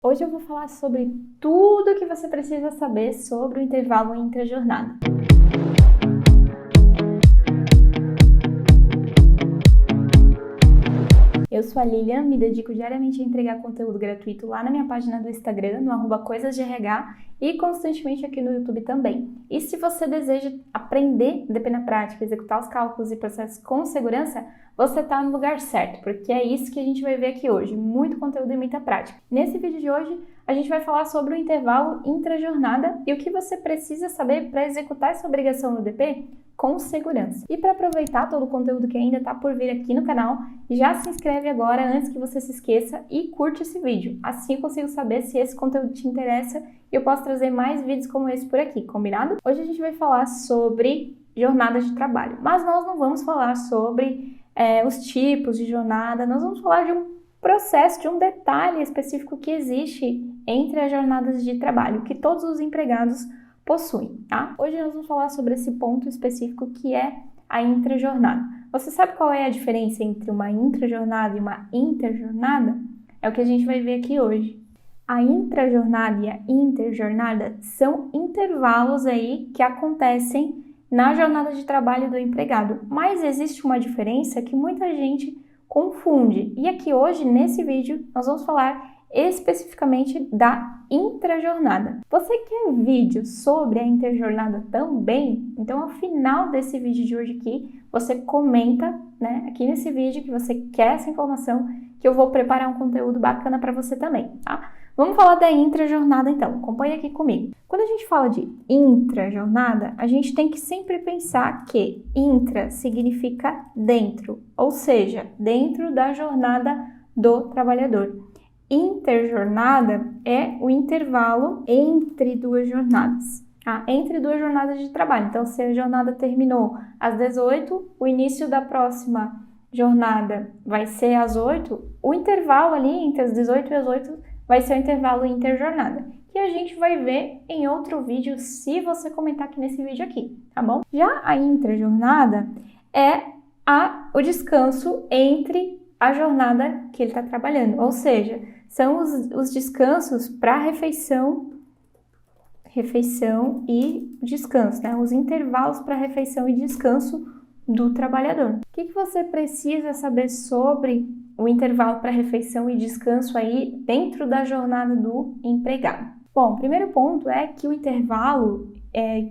Hoje eu vou falar sobre tudo que você precisa saber sobre o intervalo intra-jornada. Eu sou a Lilian, me dedico diariamente a entregar conteúdo gratuito lá na minha página do Instagram, no @coisasdrh, e constantemente aqui no YouTube também. E se você deseja aprender DP na prática, executar os cálculos e processos com segurança, você está no lugar certo, porque é isso que a gente vai ver aqui hoje, muito conteúdo e muita prática. Nesse vídeo de hoje, a gente vai falar sobre o intervalo intra-jornada e o que você precisa saber para executar essa obrigação no DP com segurança. E para aproveitar todo o conteúdo que ainda está por vir aqui no canal, já se inscreve agora antes que você se esqueça e curte esse vídeo. Assim eu consigo saber se esse conteúdo te interessa e eu posso trazer mais vídeos como esse por aqui, combinado? Hoje a gente vai falar sobre jornada de trabalho, mas nós não vamos falar sobre os tipos de jornada, nós vamos falar de um processo, de um detalhe específico que existe entre as jornadas de trabalho, que todos os empregados possuem, tá? Hoje nós vamos falar sobre esse ponto específico que é a intrajornada. Você sabe qual é a diferença entre uma intrajornada e uma interjornada? É o que a gente vai ver aqui hoje. A intrajornada e a interjornada são intervalos aí que acontecem na jornada de trabalho do empregado, mas existe uma diferença que muita gente confunde. E aqui hoje, nesse vídeo, nós vamos falar especificamente da intrajornada. Você quer vídeo sobre a interjornada também? Então, ao final desse vídeo de hoje aqui, você comenta, né, aqui nesse vídeo que você quer essa informação, que eu vou preparar um conteúdo bacana para você também, tá? Vamos falar da intrajornada então, acompanha aqui comigo. Quando a gente fala de intrajornada, a gente tem que sempre pensar que intra significa dentro, ou seja, dentro da jornada do trabalhador. Interjornada é o intervalo entre duas jornadas, tá? Entre duas jornadas de trabalho. Então, se a jornada terminou às 18, o início da próxima jornada vai ser às 8, o intervalo ali entre as 18 e as 8 vai ser o intervalo interjornada, que a gente vai ver em outro vídeo se você comentar aqui nesse vídeo aqui, tá bom? Já a intrajornada é o descanso entre a jornada que ele está trabalhando, ou seja, são os descansos para refeição e descanso, né? Os intervalos para refeição e descanso do trabalhador. O que você precisa saber sobre o intervalo para refeição e descanso aí dentro da jornada do empregado? Bom, o primeiro ponto é que o intervalo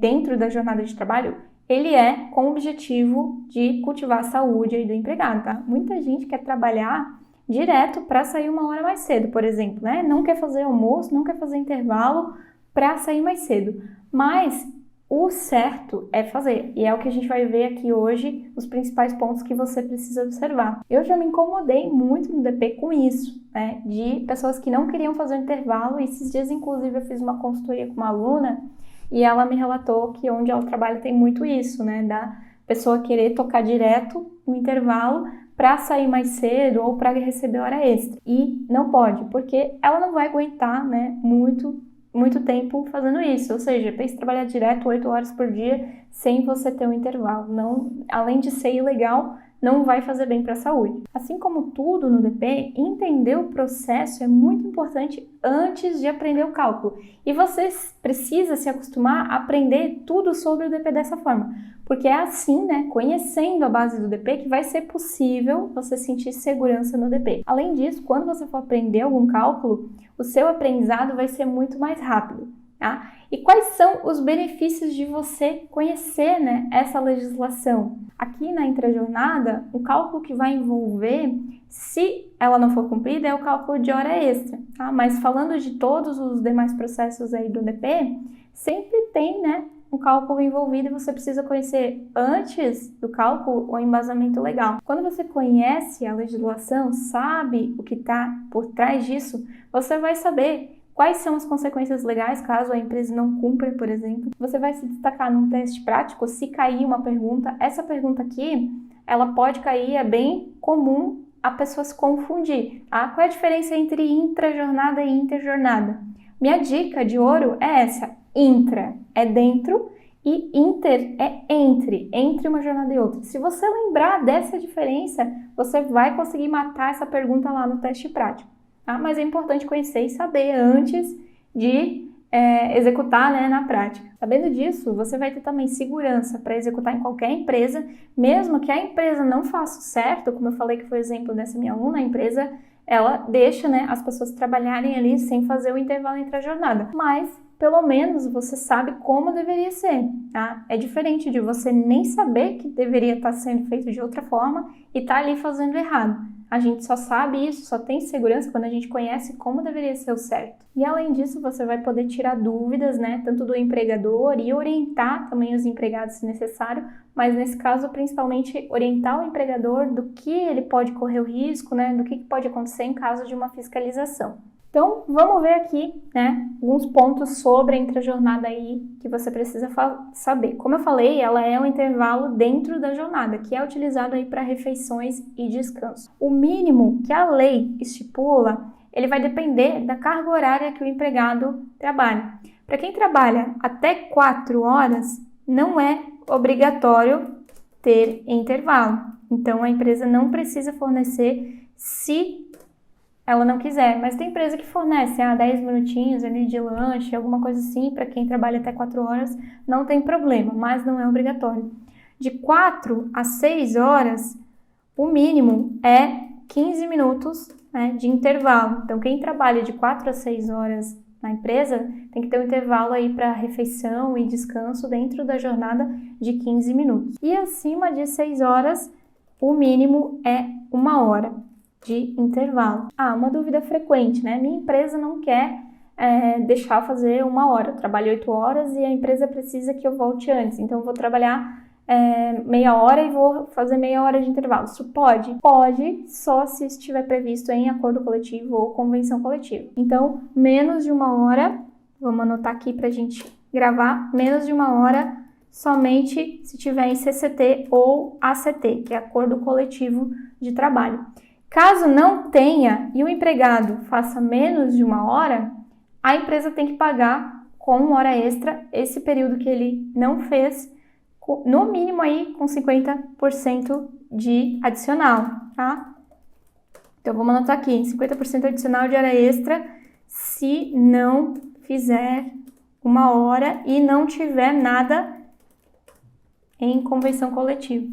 dentro da jornada de trabalho, ele é com o objetivo de cultivar a saúde aí do empregado, tá? Muita gente quer trabalhar direto para sair uma hora mais cedo, por exemplo, né? Não quer fazer almoço, não quer fazer intervalo para sair mais cedo, mas o certo é fazer, e é o que a gente vai ver aqui hoje, os principais pontos que você precisa observar. Eu já me incomodei muito no DP com isso, né, de pessoas que não queriam fazer o intervalo, e esses dias, inclusive, eu fiz uma consultoria com uma aluna, e ela me relatou que onde ela trabalha tem muito isso, né, da pessoa querer tocar direto no intervalo para sair mais cedo ou para receber hora extra, e não pode, porque ela não vai aguentar, né, muito tempo fazendo isso, ou seja, pense trabalhar direto 8 horas por dia sem você ter um intervalo. Não, além de ser ilegal, não vai fazer bem para a saúde. Assim como tudo no DP, entender o processo é muito importante antes de aprender o cálculo. E você precisa se acostumar a aprender tudo sobre o DP dessa forma, porque é assim, né, conhecendo a base do DP, que vai ser possível você sentir segurança no DP. Além disso, quando você for aprender algum cálculo, o seu aprendizado vai ser muito mais rápido, tá? E quais são os benefícios de você conhecer, né, essa legislação? Aqui na intrajornada, o cálculo que vai envolver, se ela não for cumprida, é o cálculo de hora extra, tá? Mas falando de todos os demais processos aí do DP, sempre tem, né, um cálculo envolvido e você precisa conhecer antes do cálculo o embasamento legal. Quando você conhece a legislação, sabe o que está por trás disso, você vai saber quais são as consequências legais caso a empresa não cumpra, por exemplo. Você vai se destacar num teste prático se cair uma pergunta. Essa pergunta aqui, ela pode cair, é bem comum a pessoa se confundir. Tá? Qual é a diferença entre intrajornada e interjornada? Minha dica de ouro é essa. Intra é dentro e inter é entre uma jornada e outra. Se você lembrar dessa diferença, você vai conseguir matar essa pergunta lá no teste prático. tá? Mas é importante conhecer e saber antes de executar, né, na prática. Sabendo disso, você vai ter também segurança para executar em qualquer empresa, mesmo que a empresa não faça o certo, como eu falei que foi o exemplo dessa minha aluna, a empresa ela deixa, né, as pessoas trabalharem ali sem fazer o intervalo entre a jornada, mas pelo menos você sabe como deveria ser, tá? É diferente de você nem saber que deveria estar sendo feito de outra forma e estar ali fazendo errado. A gente só sabe isso, só tem segurança quando a gente conhece como deveria ser o certo. E além disso, você vai poder tirar dúvidas, né, tanto do empregador e orientar também os empregados se necessário, mas nesse caso, principalmente, orientar o empregador do que ele pode correr o risco, né, do que pode acontecer em caso de uma fiscalização. Então, vamos ver aqui, né, alguns pontos sobre a intrajornada aí que você precisa saber. Como eu falei, ela é um intervalo dentro da jornada, que é utilizado aí para refeições e descanso. O mínimo que a lei estipula, ele vai depender da carga horária que o empregado trabalha. Para quem trabalha até 4 horas, não é obrigatório ter intervalo. Então, a empresa não precisa fornecer se ela não quiser, mas tem empresa que fornece 10 minutinhos ali de lanche, alguma coisa assim, para quem trabalha até 4 horas, não tem problema, mas não é obrigatório. De 4 a 6 horas, o mínimo é 15 minutos, né, de intervalo. Então, quem trabalha de 4 a 6 horas na empresa tem que ter um intervalo aí para refeição e descanso dentro da jornada de 15 minutos. E acima de 6 horas, o mínimo é 1 hora de intervalo. Uma dúvida frequente, né? Minha empresa não quer deixar fazer 1 hora. Eu trabalho 8 horas e a empresa precisa que eu volte antes. Então, eu vou trabalhar meia hora e vou fazer meia hora de intervalo. Isso pode? Pode, só se estiver previsto em acordo coletivo ou convenção coletiva. Então, menos de 1 hora, vamos anotar aqui para a gente gravar, menos de 1 hora somente se tiver em CCT ou ACT, que é Acordo Coletivo de Trabalho. Caso não tenha e o empregado faça menos de 1 hora, a empresa tem que pagar com 1 hora extra esse período que ele não fez, no mínimo aí com 50% de adicional, tá? Então vamos anotar aqui, 50% adicional de hora extra se não fizer 1 hora e não tiver nada em convenção coletiva.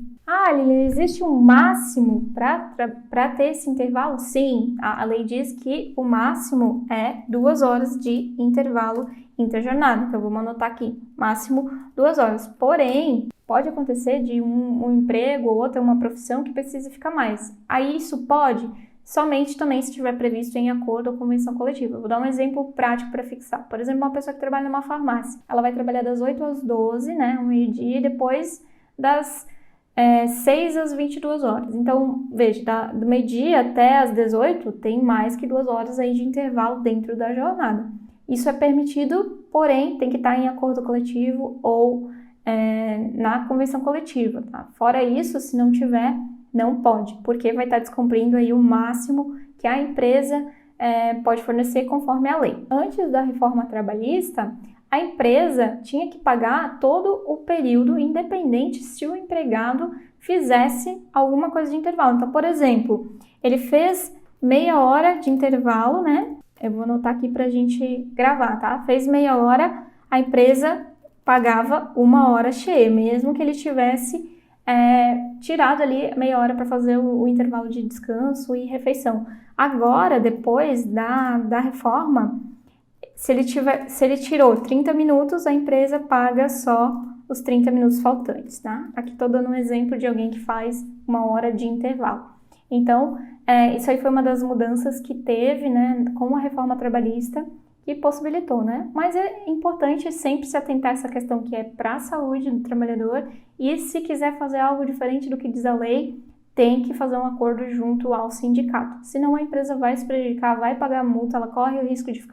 Lilian, existe um máximo para ter esse intervalo? Sim, a lei diz que o máximo é 2 horas de intervalo interjornada. Então, vamos anotar aqui, máximo 2 horas. Porém, pode acontecer de um emprego ou outra, uma profissão que precise ficar mais. Aí, isso pode somente também se estiver previsto em acordo ou convenção coletiva. Eu vou dar um exemplo prático para fixar. Por exemplo, uma pessoa que trabalha numa farmácia. Ela vai trabalhar das 8 às 12, né, meio-dia, e depois das 6 às 22 horas. Então, veja, do meio-dia até às 18 tem mais que 2 horas aí de intervalo dentro da jornada. Isso é permitido, porém, tem que estar em acordo coletivo ou na convenção coletiva, tá? Fora isso, se não tiver, não pode, porque vai estar descumprindo aí o máximo que a empresa pode fornecer conforme a lei. Antes da reforma trabalhista, a empresa tinha que pagar todo o período, independente se o empregado fizesse alguma coisa de intervalo. Então, por exemplo, ele fez meia hora de intervalo, né? Eu vou anotar aqui para a gente gravar, tá? Fez meia hora, a empresa pagava 1 hora cheia, mesmo que ele tivesse tirado ali meia hora para fazer o intervalo de descanso e refeição. Agora, depois da reforma, se ele tirou 30 minutos, a empresa paga só os 30 minutos faltantes, tá? Aqui estou dando um exemplo de alguém que faz 1 hora de intervalo. Então, isso aí foi uma das mudanças que teve, né, com a reforma trabalhista, que possibilitou, né? Mas é importante sempre se atentar a essa questão que é para a saúde do trabalhador e se quiser fazer algo diferente do que diz a lei, tem que fazer um acordo junto ao sindicato. Senão a empresa vai se prejudicar, vai pagar multa, ela corre o risco de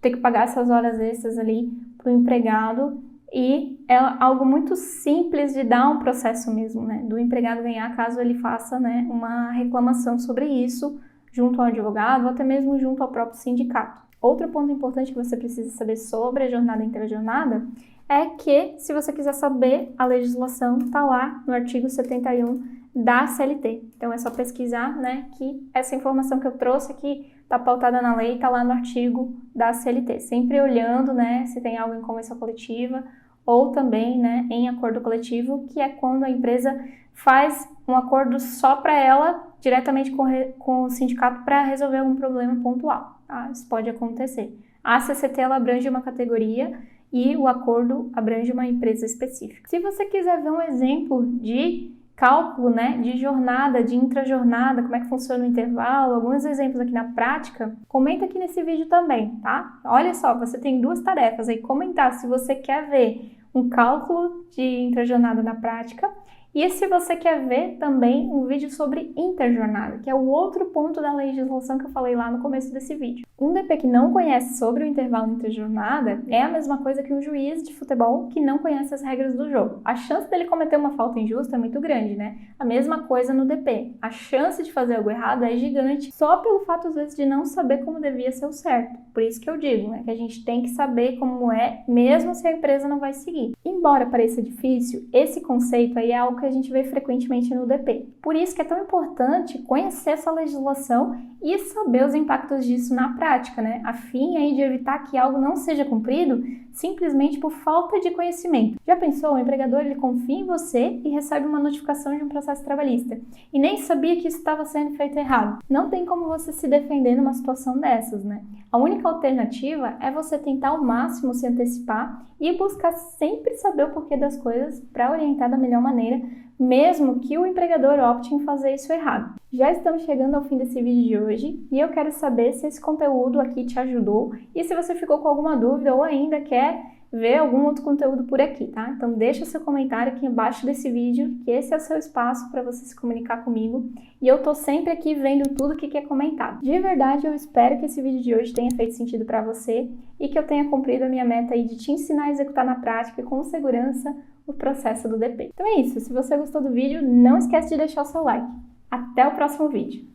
ter que pagar essas horas extras ali para o empregado e é algo muito simples de dar um processo mesmo, né? Do empregado ganhar caso ele faça, né, uma reclamação sobre isso junto ao advogado ou até mesmo junto ao próprio sindicato. Outro ponto importante que você precisa saber sobre a jornada e interjornada é que, se você quiser saber, a legislação está lá no artigo 71 da CLT. Então, é só pesquisar, né, que essa informação que eu trouxe aqui está pautada na lei, está lá no artigo da CLT. Sempre olhando, né, se tem algo em convenção coletiva ou também, né, em acordo coletivo, que é quando a empresa faz um acordo só para ela, diretamente com o sindicato, para resolver algum problema pontual. Tá? Isso pode acontecer. A CCT ela abrange uma categoria e o acordo abrange uma empresa específica. Se você quiser ver um exemplo de cálculo, né, de jornada, de intrajornada, como é que funciona o intervalo, alguns exemplos aqui na prática, comenta aqui nesse vídeo também, tá? Olha só, você tem duas tarefas aí, comentar se você quer ver um cálculo de intrajornada na prática e se você quer ver também um vídeo sobre interjornada, que é o outro ponto da legislação que eu falei lá no começo desse vídeo. Um DP que não conhece sobre o intervalo interjornada é a mesma coisa que um juiz de futebol que não conhece as regras do jogo. A chance dele cometer uma falta injusta é muito grande, né? A mesma coisa no DP. A chance de fazer algo errado é gigante só pelo fato, às vezes, de não saber como devia ser o certo. Por isso que eu digo, né, que a gente tem que saber como é, mesmo se a empresa não vai seguir. Embora pareça difícil, esse conceito aí é algo que a gente vê frequentemente no DP. Por isso que é tão importante conhecer essa legislação e saber os impactos disso na prática, né? A fim aí de evitar que algo não seja cumprido simplesmente por falta de conhecimento. Já pensou? O empregador ele confia em você e recebe uma notificação de um processo trabalhista e nem sabia que isso estava sendo feito errado. Não tem como você se defender numa situação dessas, né? A única alternativa é você tentar ao máximo se antecipar e buscar sempre saber o porquê das coisas para orientar da melhor maneira, mesmo que o empregador opte em fazer isso errado. Já estamos chegando ao fim desse vídeo de hoje e eu quero saber se esse conteúdo aqui te ajudou e se você ficou com alguma dúvida ou ainda quer ver algum outro conteúdo por aqui, tá? Então deixa seu comentário aqui embaixo desse vídeo, que esse é o seu espaço para você se comunicar comigo e eu tô sempre aqui vendo tudo que é comentado. De verdade, eu espero que esse vídeo de hoje tenha feito sentido para você e que eu tenha cumprido a minha meta aí de te ensinar a executar na prática e com segurança o processo do DP. Então é isso, se você gostou do vídeo, não esquece de deixar o seu like. Até o próximo vídeo!